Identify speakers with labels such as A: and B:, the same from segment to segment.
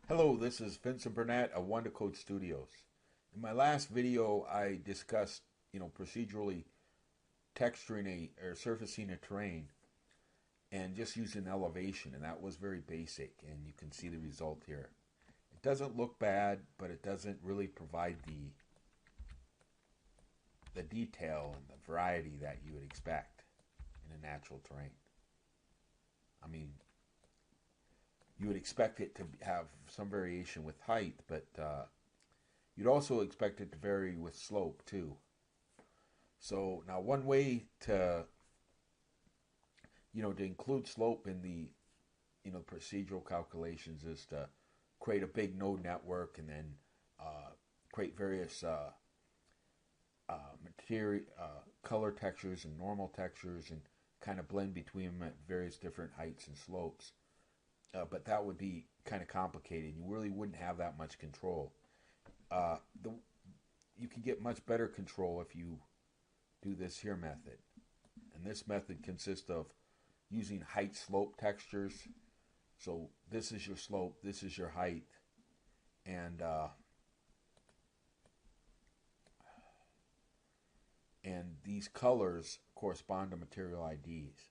A: Hello, this is Vincent Burnett of Wonder Code Studios. In my last video, I discussed, procedurally texturing or surfacing a terrain and just using elevation, and that was very basic, and you can see the result here. It doesn't look bad, but it doesn't really provide the detail and the variety that you would expect in a natural terrain. I mean, you would expect it to have some variation with height, but you'd also expect it to vary with slope too. So now one way to include slope in the procedural calculations is to create a big node network and then create various material color textures and normal textures and kind of blend between them at various different heights and slopes. But that would be kind of complicated. You really wouldn't have that much control. Uh, the, you can get much better control if you do this here method. And this method consists of using height slope textures. So this is your slope, this is your height, and these colors correspond to material IDs.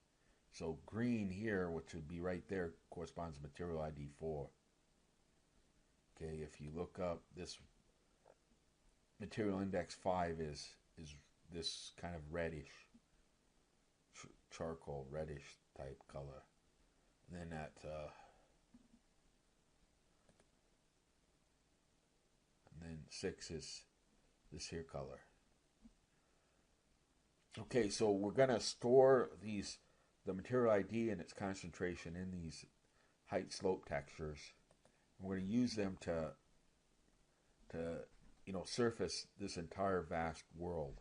A: So green here, which would be right there, corresponds to material ID 4. Okay, if you look up this material index 5 is this kind of reddish, charcoal reddish type color. And then and then 6 is this here color. Okay, so we're gonna store the material ID and its concentration in these height slope textures. We're going to use them to surface this entire vast world.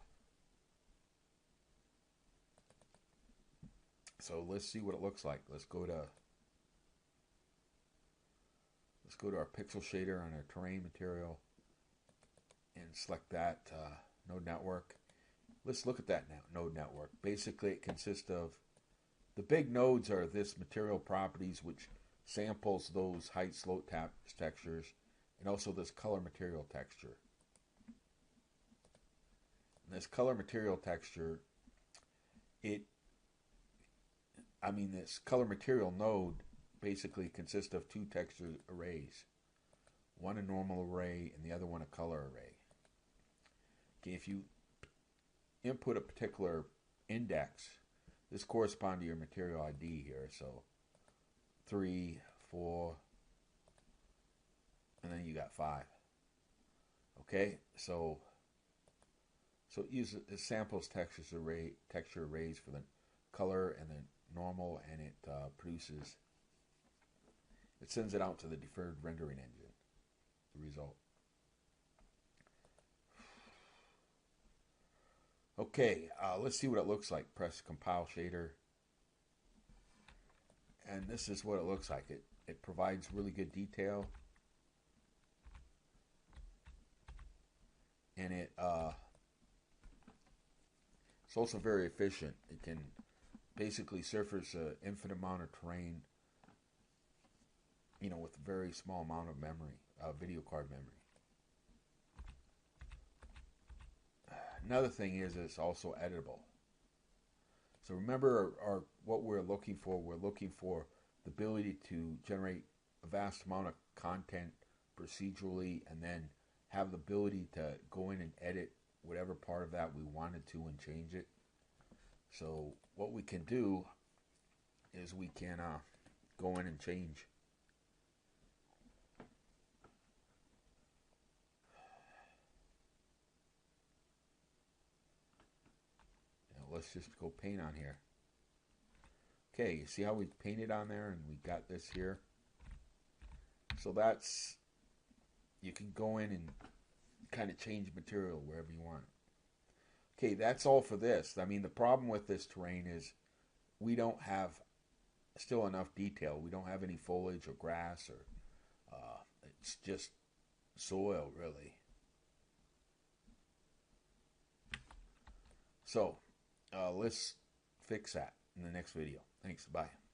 A: So let's see what it looks like. Let's go to our pixel shader on our terrain material and select that node network. Let's look at that node network. Basically, it consists of the big nodes are this material properties, which samples those height slope textures, and also this color material texture. And this color material texture, this color material node basically consists of two texture arrays. One a normal array and the other one a color array. Okay, if you input a particular index, this corresponds to your material ID here. So 3, 4, and then you got 5. Okay, so it samples texture arrays for the color and the normal, and it sends it out to the deferred rendering engine, the result. Okay, let's see what it looks like. Press compile shader, and this is what it looks like. It provides really good detail, and it's also very efficient. It can basically surface an infinite amount of terrain, with a very small amount of memory, video card memory. Another thing is it's also editable. So remember what we're looking for. We're looking for the ability to generate a vast amount of content procedurally and then have the ability to go in and edit whatever part of that we wanted to and change it. So what we can do is we can go in and change. Let's just go paint on here. Okay, you see how we painted on there and we got this here? So you can go in and kind of change material wherever you want. Okay, that's all for this. I mean, the problem with this terrain is we don't have still enough detail. We don't have any foliage or grass, or it's just soil, really. So let's fix that in the next video. Thanks. Bye.